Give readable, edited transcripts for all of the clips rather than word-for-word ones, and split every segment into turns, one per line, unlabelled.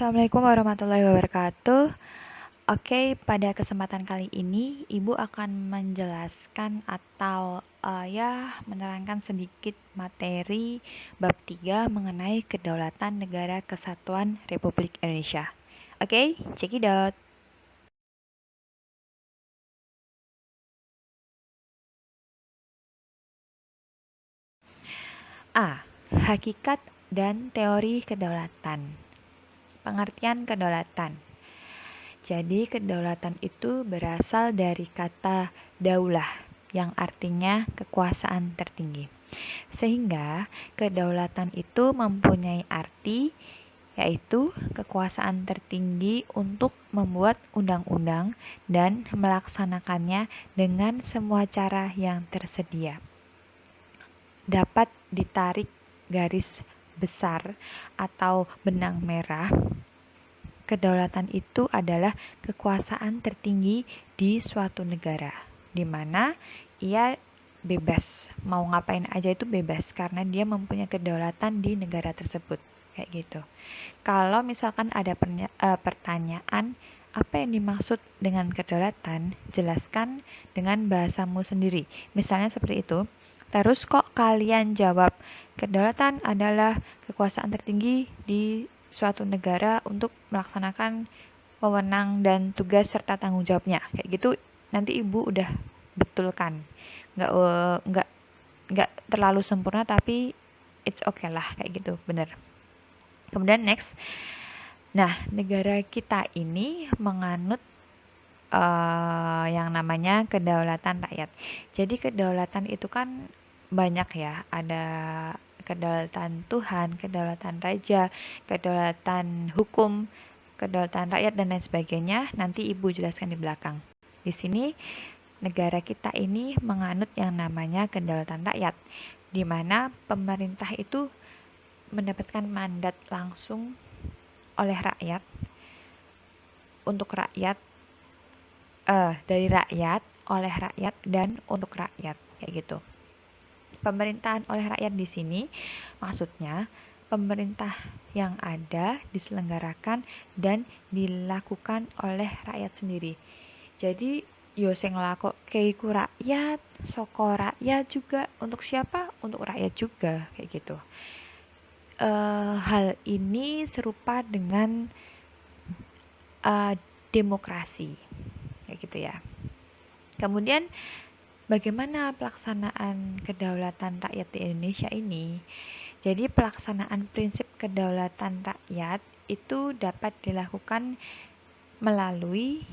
Assalamualaikum warahmatullahi wabarakatuh. Oke, pada kesempatan kali ini Ibu akan menjelaskan atau menerangkan sedikit materi bab 3 mengenai kedaulatan Negara Kesatuan Republik Indonesia. Oke, check it out. A. Hakikat dan teori kedaulatan. Pengertian kedaulatan. Jadi kedaulatan itu berasal dari kata daulah yang artinya kekuasaan tertinggi. Sehingga kedaulatan itu mempunyai arti yaitu kekuasaan tertinggi untuk membuat undang-undang dan melaksanakannya dengan semua cara yang tersedia. Dapat ditarik garis besar atau benang merah. Kedaulatan itu adalah kekuasaan tertinggi di suatu negara, di mana ia bebas, mau ngapain aja itu bebas karena dia mempunyai kedaulatan di negara tersebut, kayak gitu. Kalau misalkan ada pertanyaan, apa yang dimaksud dengan kedaulatan, jelaskan dengan bahasamu sendiri. Misalnya seperti itu. Terus kok kalian jawab, kedaulatan adalah kekuasaan tertinggi di suatu negara untuk melaksanakan wewenang dan tugas serta tanggung jawabnya, kayak gitu. Nanti Ibu udah betulkan, nggak terlalu sempurna tapi it's okay lah, kayak gitu, bener. Kemudian next, nah negara kita ini menganut yang namanya kedaulatan rakyat. Jadi kedaulatan itu kan banyak ya, ada kedaulatan Tuhan, kedaulatan raja, kedaulatan hukum, kedaulatan rakyat dan lain sebagainya. Nanti Ibu jelaskan di belakang. Di sini negara kita ini menganut yang namanya kedaulatan rakyat, di mana pemerintah itu mendapatkan mandat langsung oleh rakyat untuk rakyat, dari rakyat, oleh rakyat, dan untuk rakyat, kayak gitu. Pemerintahan oleh rakyat di sini maksudnya pemerintah yang ada diselenggarakan dan dilakukan oleh rakyat sendiri. Jadi yo sing nglakokke iku rakyat, saka rakyat juga, untuk siapa? Untuk rakyat juga, kayak gitu. Hal ini serupa dengan demokrasi, kayak gitu ya. Kemudian bagaimana pelaksanaan kedaulatan rakyat di Indonesia ini? Jadi pelaksanaan prinsip kedaulatan rakyat itu dapat dilakukan melalui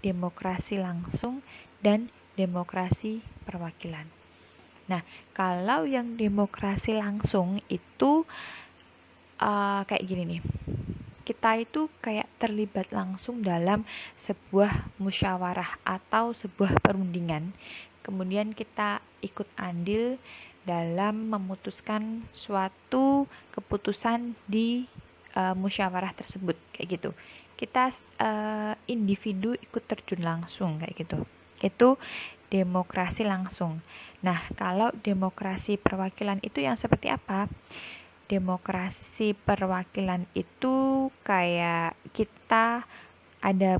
demokrasi langsung dan demokrasi perwakilan. Nah, kalau yang demokrasi langsung itu kayak gini nih. Kita itu kayak terlibat langsung dalam sebuah musyawarah atau sebuah perundingan. Kemudian kita ikut andil dalam memutuskan suatu keputusan di musyawarah tersebut, kayak gitu. Kita individu ikut terjun langsung, kayak gitu. Itu demokrasi langsung. Nah, kalau demokrasi perwakilan itu yang seperti apa? Demokrasi perwakilan itu kayak kita ada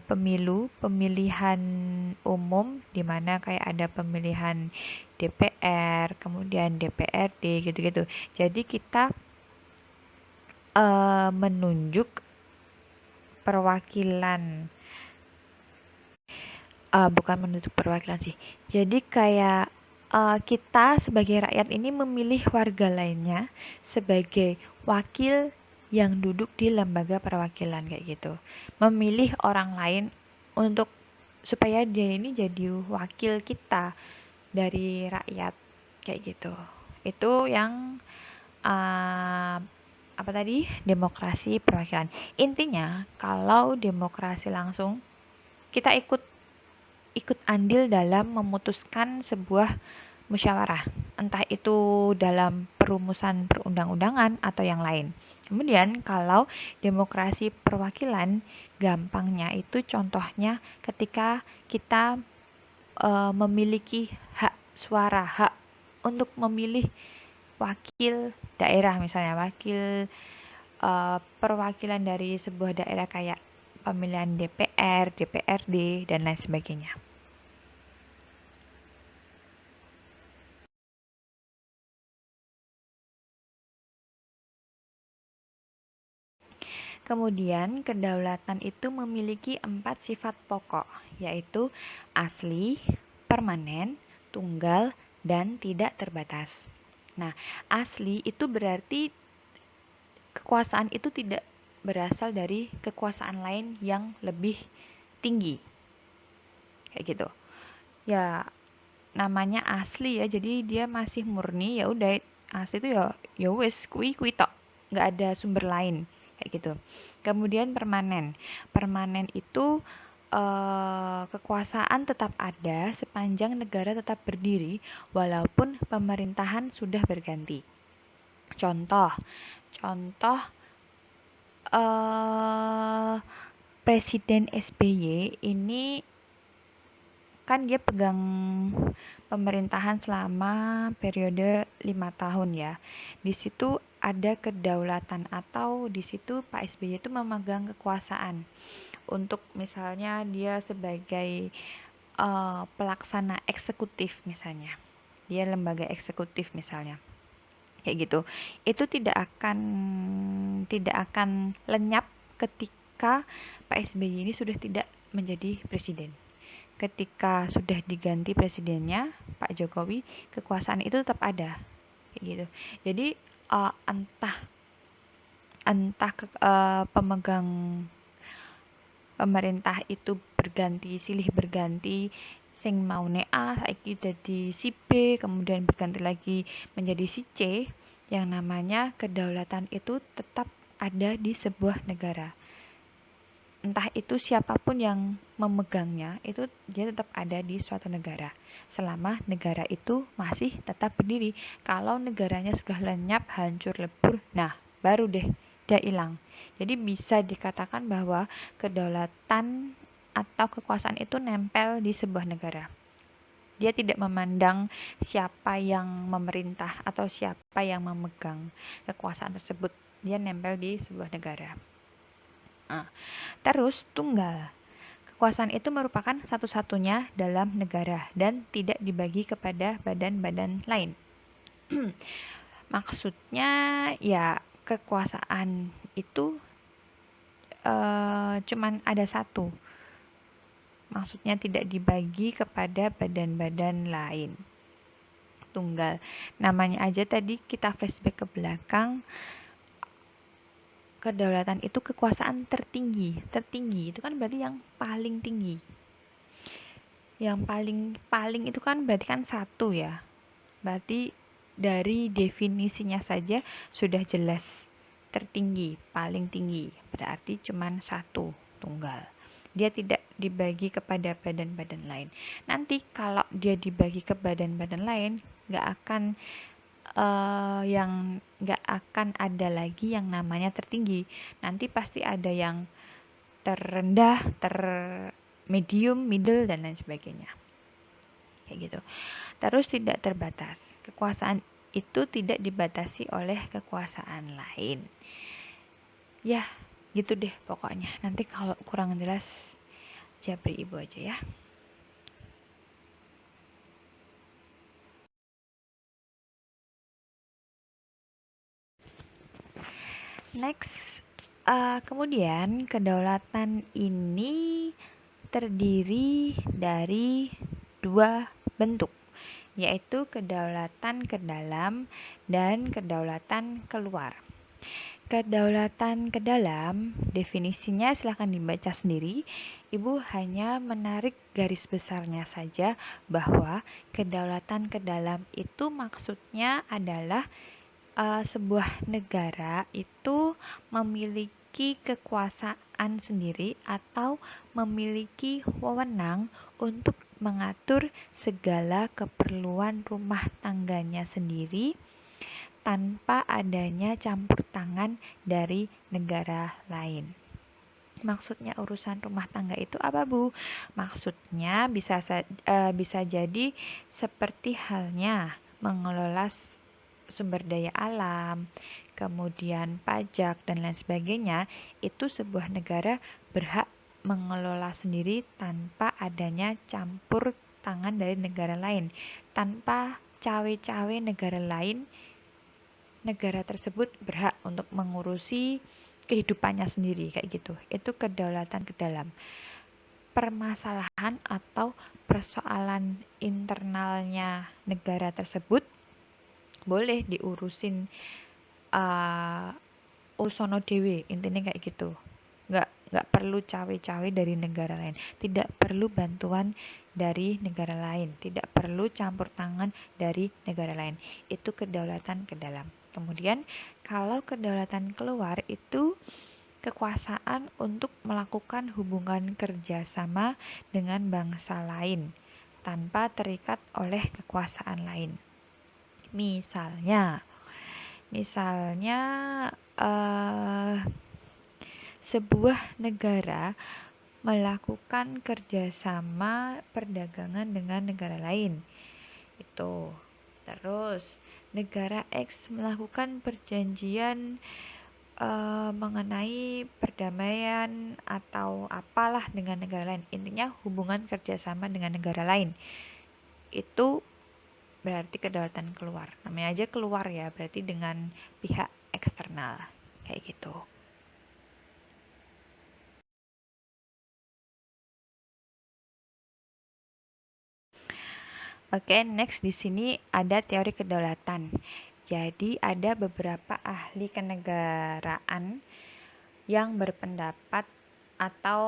pemilihan umum di mana kayak ada pemilihan DPR, kemudian DPRD gitu-gitu. Jadi kita menunjuk perwakilan, bukan menunjuk perwakilan sih. Jadi kayak kita sebagai rakyat ini memilih warga lainnya sebagai wakil yang duduk di lembaga perwakilan, kayak gitu. Memilih orang lain untuk supaya dia ini jadi wakil kita dari rakyat, kayak gitu. Itu yang apa tadi? Demokrasi perwakilan. Intinya kalau demokrasi langsung kita ikut andil dalam memutuskan sebuah musyawarah, entah itu dalam perumusan perundang-undangan atau yang lain. Kemudian kalau demokrasi perwakilan, gampangnya itu contohnya ketika kita memiliki hak suara, hak untuk memilih wakil daerah, misalnya wakil perwakilan dari sebuah daerah kayak pemilihan DPR, DPRD, dan lain sebagainya. Kemudian, kedaulatan itu memiliki 4 sifat pokok, yaitu asli, permanen, tunggal, dan tidak terbatas. Nah, asli itu berarti kekuasaan itu tidak berasal dari kekuasaan lain yang lebih tinggi. Kayak gitu. Ya, namanya asli ya, jadi dia masih murni, ya udah asli itu ya wis kui tok, nggak ada sumber lain kayak gitu. Kemudian permanen. Permanen itu kekuasaan tetap ada sepanjang negara tetap berdiri walaupun pemerintahan sudah berganti. Contoh, contoh eh Presiden SBY ini kan dia pegang pemerintahan selama periode 5 tahun ya. Di situ ada kedaulatan atau di situ Pak SBY itu memegang kekuasaan untuk misalnya dia sebagai pelaksana eksekutif misalnya. Dia lembaga eksekutif misalnya. Kayak gitu. Itu tidak akan lenyap ketika Pak SBY ini sudah tidak menjadi presiden. Ketika sudah diganti presidennya Pak Jokowi, kekuasaan itu tetap ada kayak gitu. Jadi entah entah pemegang pemerintah itu berganti silih berganti, sing maune A saiki jadi si B, kemudian berganti lagi menjadi si C, yang namanya kedaulatan itu tetap ada di sebuah negara. Entah itu siapapun yang memegangnya, itu dia tetap ada di suatu negara selama negara itu masih tetap berdiri. Kalau negaranya sudah lenyap, hancur lebur, nah baru deh dia hilang. Jadi bisa dikatakan bahwa kedaulatan atau kekuasaan itu nempel di sebuah negara. Dia tidak memandang siapa yang memerintah atau siapa yang memegang kekuasaan tersebut. Dia nempel di sebuah negara. Nah, terus tunggal. Kekuasaan itu merupakan satu-satunya dalam negara dan tidak dibagi kepada badan-badan lain. Maksudnya ya kekuasaan itu cuman ada satu. Maksudnya tidak dibagi kepada badan-badan lain. Tunggal. Namanya aja tadi kita flashback ke belakang, kedaulatan itu kekuasaan tertinggi. Tertinggi itu kan berarti yang paling tinggi. Yang paling itu kan berarti kan satu ya. Berarti dari definisinya saja sudah jelas tertinggi, paling tinggi. Berarti cuman satu, tunggal. Dia tidak dibagi kepada badan-badan lain. Nanti kalau dia dibagi ke badan-badan lain, nggak akan ada lagi yang namanya tertinggi. Nanti pasti ada yang terendah, medium, middle, dan lain sebagainya. Kayak gitu. Terus tidak terbatas. Kekuasaan itu tidak dibatasi oleh kekuasaan lain. Ya, gitu deh pokoknya. Nanti kalau kurang jelas, japri ibu aja ya. Next, kemudian kedaulatan ini terdiri dari dua bentuk, yaitu kedaulatan ke dalam dan kedaulatan keluar. Kedaulatan ke dalam, definisinya silahkan dibaca sendiri. Ibu hanya menarik garis besarnya saja bahwa kedaulatan ke dalam itu maksudnya adalah sebuah negara itu memiliki kekuasaan sendiri atau memiliki wewenang untuk mengatur segala keperluan rumah tangganya sendiri tanpa adanya campur tangan dari negara lain. Maksudnya urusan rumah tangga itu apa, Bu? Maksudnya bisa jadi seperti halnya mengelola sumber daya alam, kemudian pajak dan lain sebagainya, itu sebuah negara berhak mengelola sendiri tanpa adanya campur tangan dari negara lain, tanpa cawe-cawe negara lain. Negara tersebut berhak untuk mengurusi kehidupannya sendiri kayak gitu. Itu kedaulatan ke dalam. Permasalahan atau persoalan internalnya negara tersebut boleh diurusin urusono dewe, intinya kayak gitu. Nggak perlu cawe-cawe dari negara lain, tidak perlu bantuan dari negara lain, tidak perlu campur tangan dari negara lain. Itu kedaulatan ke dalam. Kemudian kalau kedaulatan keluar itu kekuasaan untuk melakukan hubungan kerjasama dengan bangsa lain tanpa terikat oleh kekuasaan lain. Misalnya sebuah negara melakukan kerjasama perdagangan dengan negara lain. Itu. Terus, negara X melakukan perjanjian mengenai perdamaian atau apalah dengan negara lain. Intinya hubungan kerjasama dengan negara lain. Itu berarti kedaulatan keluar. Namanya aja keluar ya, berarti dengan pihak eksternal. Kayak gitu. Oke, next di sini ada teori kedaulatan. Jadi ada beberapa ahli kenegaraan yang berpendapat atau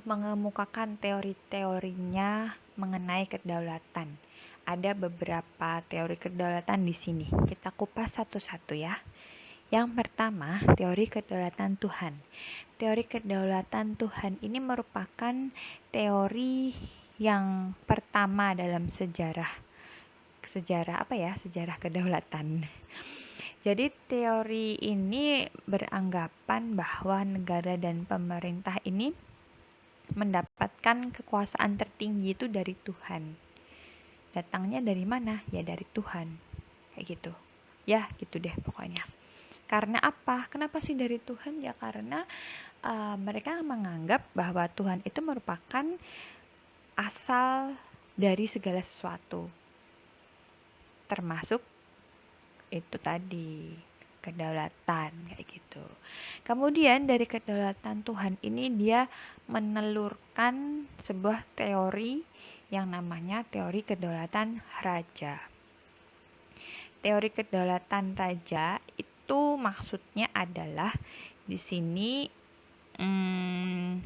mengemukakan teori-teorinya mengenai kedaulatan. Ada beberapa teori kedaulatan di sini. Kita kupas satu-satu ya. Yang pertama, teori kedaulatan Tuhan. Teori kedaulatan Tuhan ini merupakan teori yang pertama dalam sejarah kedaulatan. Jadi teori ini beranggapan bahwa negara dan pemerintah ini mendapatkan kekuasaan tertinggi itu dari Tuhan. Datangnya dari mana? Ya dari Tuhan. Kayak gitu. Ya, gitu deh pokoknya. Karena apa? Kenapa sih dari Tuhan? Ya karena mereka menganggap bahwa Tuhan itu merupakan asal dari segala sesuatu. Termasuk itu tadi kedaulatan kayak gitu. Kemudian dari kedaulatan Tuhan ini dia menelurkan sebuah teori yang namanya teori kedaulatan raja. Teori kedaulatan raja itu maksudnya adalah di sini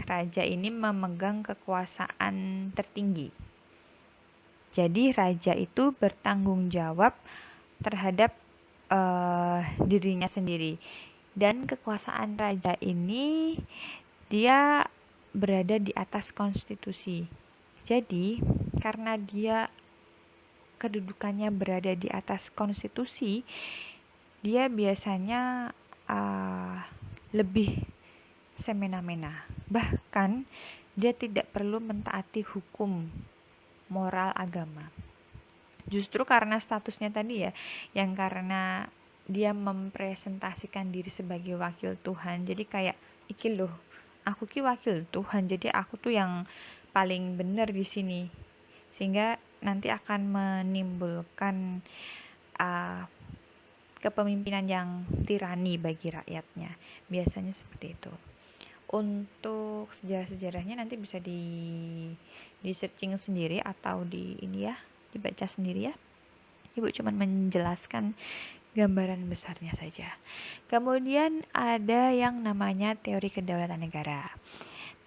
raja ini memegang kekuasaan tertinggi. Jadi raja itu bertanggung jawab terhadap dirinya sendiri, dan kekuasaan raja ini dia berada di atas konstitusi. Jadi karena dia kedudukannya berada di atas konstitusi, dia biasanya lebih semena-mena. Bahkan dia tidak perlu mentaati hukum moral agama. Justru karena statusnya tadi ya, yang karena dia mempresentasikan diri sebagai wakil Tuhan, jadi kayak iki loh, aku ki wakil Tuhan, jadi aku tuh yang paling benar di sini, sehingga nanti akan menimbulkan kepemimpinan yang tirani bagi rakyatnya. Biasanya seperti itu. Untuk sejarah-sejarahnya nanti bisa di searching sendiri atau dibaca sendiri ya. Ibu cuma menjelaskan gambaran besarnya saja. Kemudian ada yang namanya teori kedaulatan negara.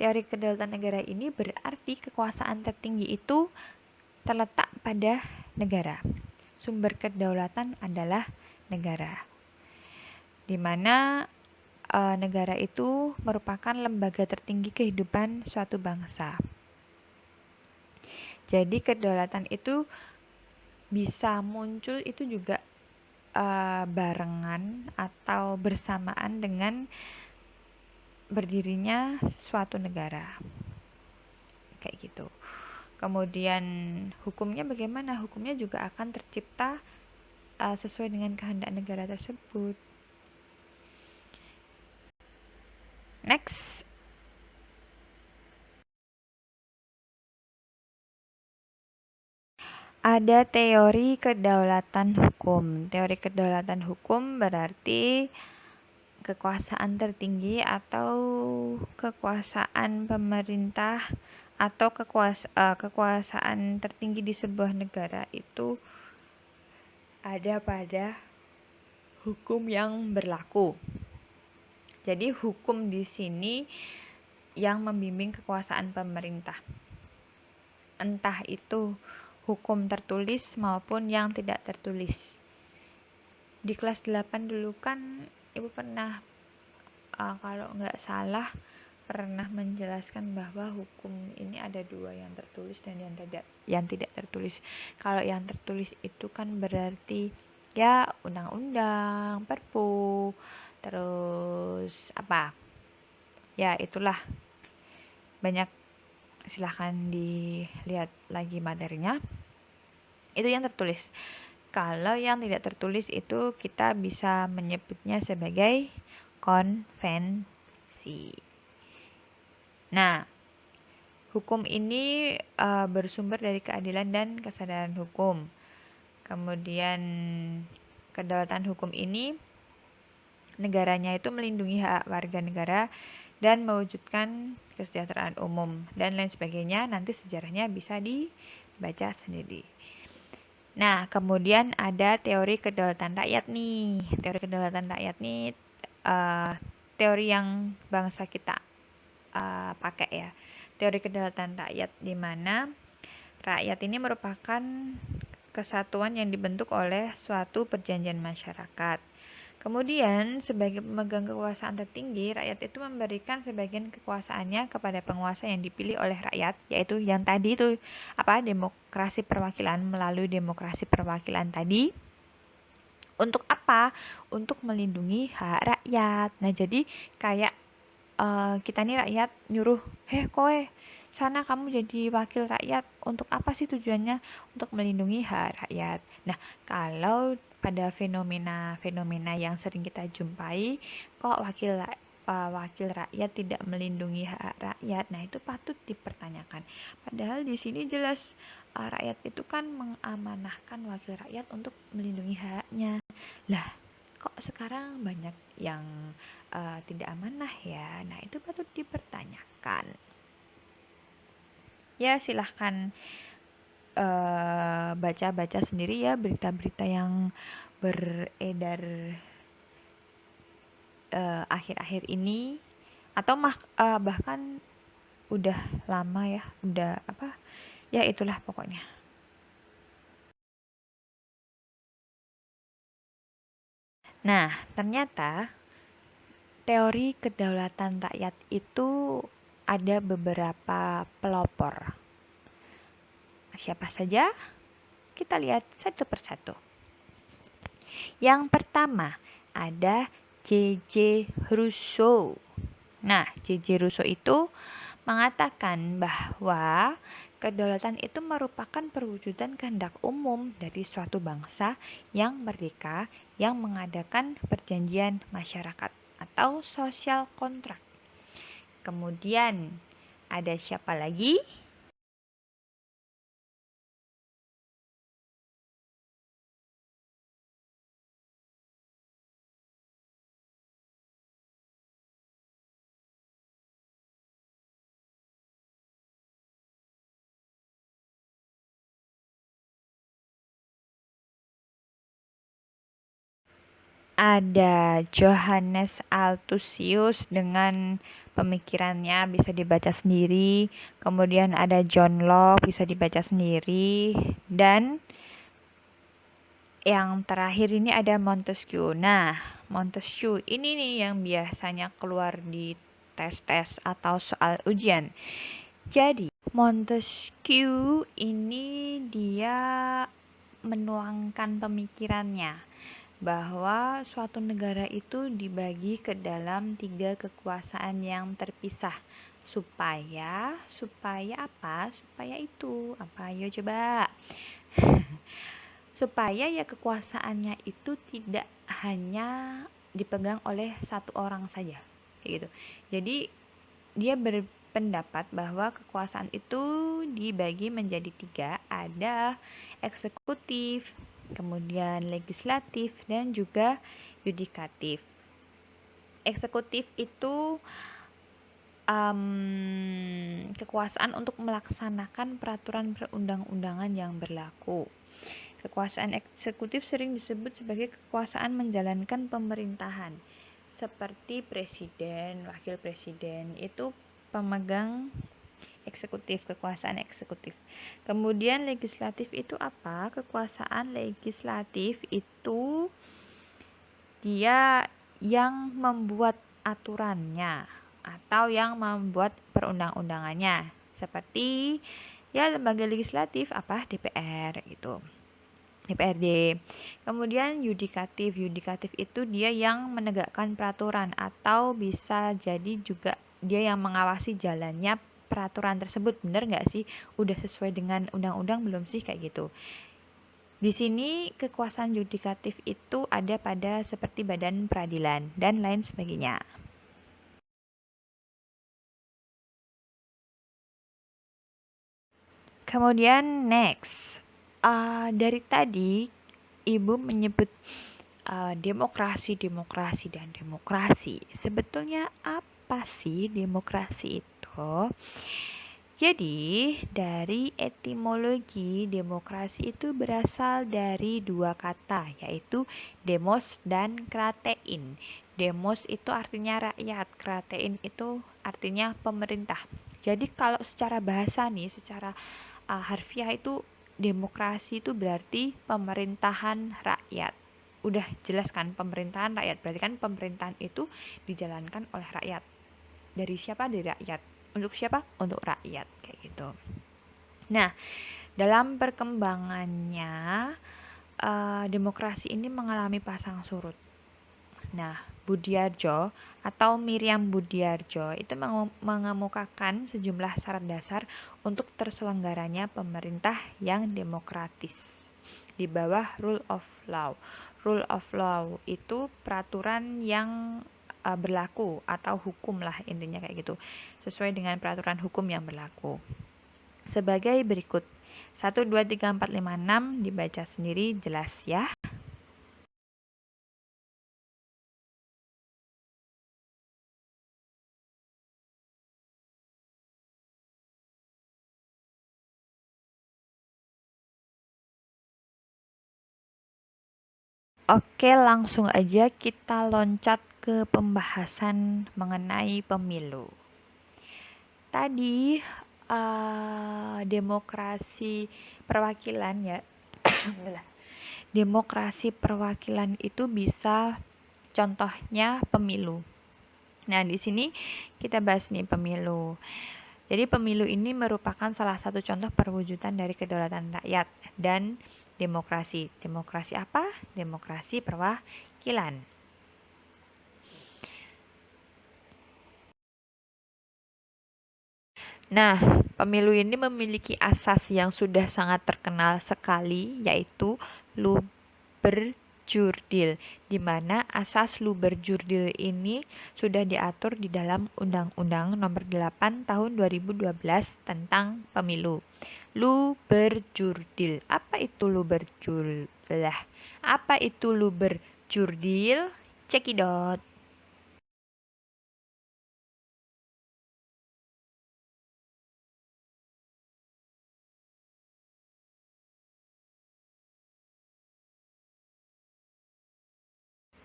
Teori kedaulatan negara ini berarti kekuasaan tertinggi itu terletak pada negara. Sumber kedaulatan adalah negara. Di mana negara itu merupakan lembaga tertinggi kehidupan suatu bangsa. Jadi kedaulatan itu bisa muncul itu juga barengan atau bersamaan dengan berdirinya suatu negara. Kayak gitu. Kemudian hukumnya bagaimana? Hukumnya juga akan tercipta sesuai dengan kehendak negara tersebut. Next. Ada teori kedaulatan hukum. Teori kedaulatan hukum berarti kekuasaan tertinggi atau kekuasaan pemerintah atau kekuasaan tertinggi di sebuah negara itu ada pada hukum yang berlaku. Jadi hukum di sini yang membimbing kekuasaan pemerintah. Entah itu hukum tertulis maupun yang tidak tertulis. Di kelas 8 dulu kan Ibu pernah kalau nggak salah pernah menjelaskan bahwa hukum ini ada dua, yang tertulis dan yang tidak tertulis. Kalau yang tertulis itu kan berarti ya undang-undang, perpu, terus apa? Ya itulah, banyak, silahkan dilihat lagi materinya. Itu yang tertulis. Kalau yang tidak tertulis itu kita bisa menyebutnya sebagai konvensi. Nah, hukum ini bersumber dari keadilan dan kesadaran hukum. Kemudian kedaulatan hukum ini negaranya itu melindungi hak warga negara dan mewujudkan kesejahteraan umum dan lain sebagainya. Nanti sejarahnya bisa dibaca sendiri. Nah, kemudian ada teori kedaulatan rakyat nih. Teori kedaulatan rakyat nih teori yang bangsa kita pakai ya. Teori kedaulatan rakyat di mana rakyat ini merupakan kesatuan yang dibentuk oleh suatu perjanjian masyarakat. Kemudian, sebagai pemegang kekuasaan tertinggi, rakyat itu memberikan sebagian kekuasaannya kepada penguasa yang dipilih oleh rakyat, yaitu yang tadi itu demokrasi perwakilan, melalui demokrasi perwakilan tadi. Untuk apa? Untuk melindungi hak rakyat. Nah, jadi kayak kita nih rakyat nyuruh, kowe sana kamu jadi wakil rakyat. Untuk apa sih tujuannya? Untuk melindungi hak rakyat. Nah, kalau pada fenomena yang sering kita jumpai, kok wakil rakyat tidak melindungi hak rakyat, nah itu patut dipertanyakan. Padahal di sini jelas rakyat itu kan mengamanahkan wakil rakyat untuk melindungi haknya. Lah, kok sekarang banyak yang tidak amanah ya? Nah, itu patut dipertanyakan. Ya, silahkan baca-baca sendiri ya berita-berita yang beredar akhir-akhir ini, atau bahkan udah lama ya, udah ya itulah pokoknya. Nah, ternyata teori kedaulatan rakyat itu ada beberapa pelopor. Siapa saja? Kita lihat satu persatu. Yang pertama ada J.J. Rousseau. Nah, J.J. Rousseau itu mengatakan bahwa kedaulatan itu merupakan perwujudan kehendak umum dari suatu bangsa yang merdeka yang mengadakan perjanjian masyarakat atau social contract. Kemudian ada siapa lagi? Ada Johannes Althusius dengan pemikirannya bisa dibaca sendiri. Kemudian ada John Locke, bisa dibaca sendiri. Dan yang terakhir ini ada Montesquieu. Nah, Montesquieu ini nih yang biasanya keluar di tes-tes atau soal ujian. Jadi, Montesquieu ini dia menuangkan pemikirannya bahwa suatu negara itu dibagi ke dalam 3 kekuasaan yang terpisah. Supaya apa? Supaya itu apa? Ayo coba. Supaya ya kekuasaannya itu tidak hanya dipegang oleh satu orang saja. gitu. Jadi dia berpendapat bahwa kekuasaan itu dibagi menjadi 3, ada eksekutif, kemudian legislatif, dan juga yudikatif. Eksekutif itu kekuasaan untuk melaksanakan peraturan perundang-undangan yang berlaku. Kekuasaan eksekutif sering disebut sebagai kekuasaan menjalankan pemerintahan, seperti presiden, wakil presiden, itu pemegang eksekutif, kekuasaan eksekutif. Kemudian legislatif itu apa? Kekuasaan legislatif itu dia yang membuat aturannya atau yang membuat perundang-undangannya, seperti ya lembaga legislatif apa DPR gitu, DPRD. Kemudian yudikatif itu dia yang menegakkan peraturan atau bisa jadi juga dia yang mengawasi jalannya peraturan tersebut, benar nggak sih, udah sesuai dengan undang-undang belum sih, kayak gitu. Di sini kekuasaan yudikatif itu ada pada seperti badan peradilan dan lain sebagainya. Kemudian next, dari tadi Ibu menyebut demokrasi, dan demokrasi. Sebetulnya apa sih demokrasi itu? Jadi, dari etimologi demokrasi itu berasal dari 2 kata, yaitu demos dan kratein. Demos itu artinya rakyat, kratein itu artinya pemerintah. Jadi kalau secara bahasa nih, secara harfiah itu demokrasi itu berarti pemerintahan rakyat. Udah jelas kan, pemerintahan rakyat, berarti kan pemerintahan itu dijalankan oleh rakyat. Dari siapa? Dari rakyat. Untuk siapa? Untuk rakyat, kayak gitu. Nah, dalam perkembangannya demokrasi ini mengalami pasang surut. Nah, Budiarjo atau Miriam Budiarjo itu mengemukakan sejumlah syarat dasar untuk terselenggaranya pemerintah yang demokratis di bawah rule of law. Rule of law itu peraturan yang berlaku atau hukum lah, intinya kayak gitu, sesuai dengan peraturan hukum yang berlaku. Sebagai berikut, 1, 2, 3, 4, 5, 6 dibaca sendiri, jelas ya. Oke, langsung aja kita loncat ke pembahasan mengenai pemilu. Tadi demokrasi perwakilan ya. Demokrasi perwakilan itu bisa contohnya pemilu. Nah, di sini kita bahas nih pemilu. Jadi pemilu ini merupakan salah satu contoh perwujudan dari kedaulatan rakyat dan demokrasi. Demokrasi apa? Demokrasi perwakilan. Nah, pemilu ini memiliki asas yang sudah sangat terkenal sekali, yaitu Luberjurdil, di mana asas Luberjurdil ini sudah diatur di dalam Undang-Undang Nomor 8 Tahun 2012 tentang Pemilu. Luberjurdil. Apa itu Luberjurdil? Apa itu Luberjurdil? Cekidot.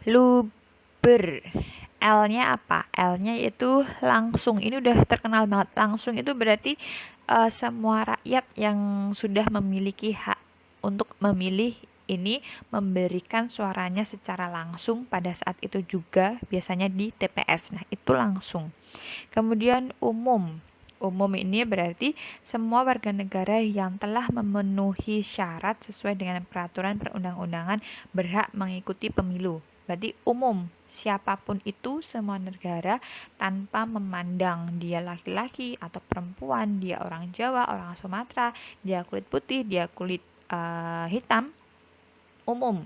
Luber. L-nya apa? L-nya itu langsung. Ini udah terkenal banget. Langsung itu berarti semua rakyat yang sudah memiliki hak untuk memilih ini memberikan suaranya secara langsung pada saat itu juga, biasanya di TPS. Nah, itu langsung. Kemudian umum. Umum ini berarti semua warga negara yang telah memenuhi syarat sesuai dengan peraturan perundang-undangan berhak mengikuti pemilu. Berarti umum, siapapun itu, semua negara, tanpa memandang dia laki-laki atau perempuan, dia orang Jawa, orang Sumatera, dia kulit putih, dia kulit hitam, umum.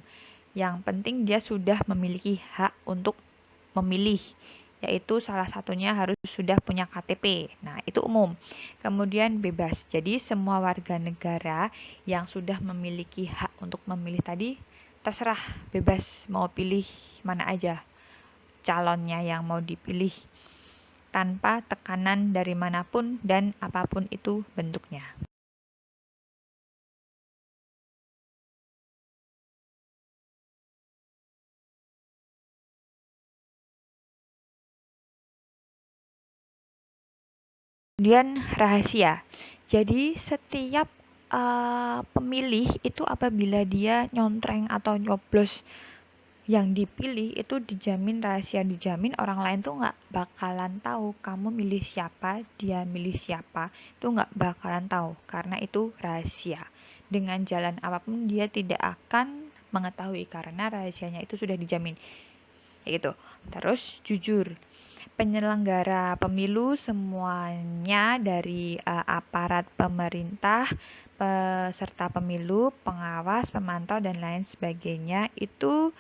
Yang penting dia sudah memiliki hak untuk memilih. yaitu salah satunya harus sudah punya KTP. Nah, itu umum. Kemudian bebas. Jadi semua warga negara yang sudah memiliki hak untuk memilih tadi terserah, bebas mau pilih mana aja calonnya yang mau dipilih tanpa tekanan dari manapun dan apapun itu bentuknya. Kemudian rahasia. Jadi setiap pemilih itu apabila dia nyontreng atau nyoblos yang dipilih itu dijamin rahasia, dijamin orang lain tuh nggak bakalan tahu kamu milih siapa, dia milih siapa, itu nggak bakalan tahu karena itu rahasia. Dengan jalan apapun dia tidak akan mengetahui karena rahasianya itu sudah dijamin. Ya gitu. Terus jujur. Penyelenggara pemilu semuanya dari aparat pemerintah, peserta pemilu, pengawas, pemantau dan lain sebagainya itu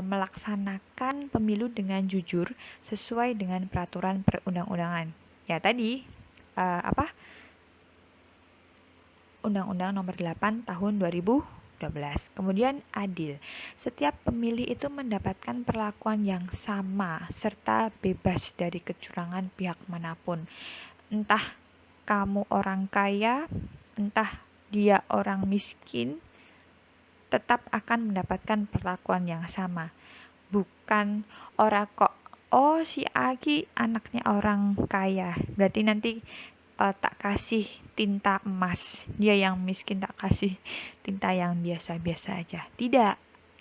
melaksanakan pemilu dengan jujur sesuai dengan peraturan perundang-undangan. Ya tadi apa? Undang-Undang Nomor 8 Tahun 2012. Kemudian adil. Setiap pemilih itu mendapatkan perlakuan yang sama serta bebas dari kecurangan pihak manapun. Entah kamu orang kaya, entah dia orang miskin, tetap akan mendapatkan perlakuan yang sama. Bukan orang kok, oh si Agi anaknya orang kaya, berarti nanti tak kasih tinta emas, dia yang miskin tak kasih tinta yang biasa-biasa aja. Tidak,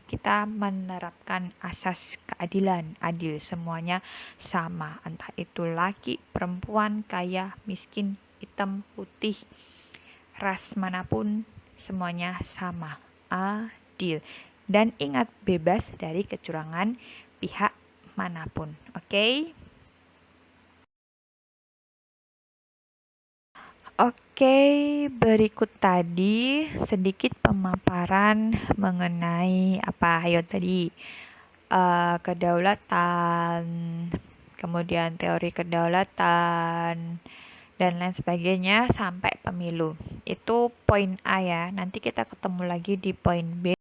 kita menerapkan asas keadilan, adil, semuanya sama, entah itu laki, perempuan, kaya, miskin, hitam, putih, ras manapun, semuanya sama, adil. Dan ingat, bebas dari kecurangan pihak manapun. Oke? Oke, berikut tadi sedikit pemaparan mengenai apa ayo tadi kedaulatan, kemudian teori kedaulatan dan lain sebagainya sampai pemilu. Itu poin A ya. Nanti kita ketemu lagi di poin B,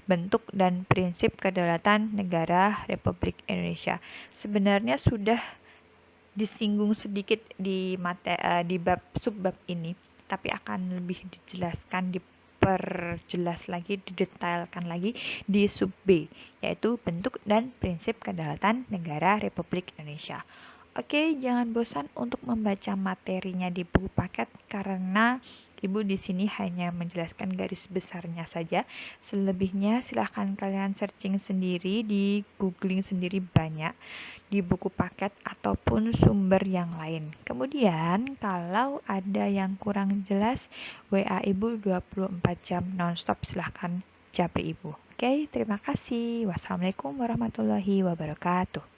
bentuk dan prinsip kedaulatan negara Republik Indonesia. Sebenarnya sudah disinggung sedikit di bab subbab ini, tapi akan lebih dijelaskan, diperjelas lagi, didetailkan lagi di sub B, yaitu bentuk dan prinsip kedaulatan negara Republik Indonesia. Oke, jangan bosan untuk membaca materinya di buku paket karena Ibu di sini hanya menjelaskan garis besarnya saja. Selebihnya silahkan kalian searching sendiri, di googling sendiri banyak di buku paket ataupun sumber yang lain. Kemudian kalau ada yang kurang jelas, WA Ibu 24 jam nonstop, silahkan japri Ibu. Oke, terima kasih. Wassalamualaikum warahmatullahi wabarakatuh.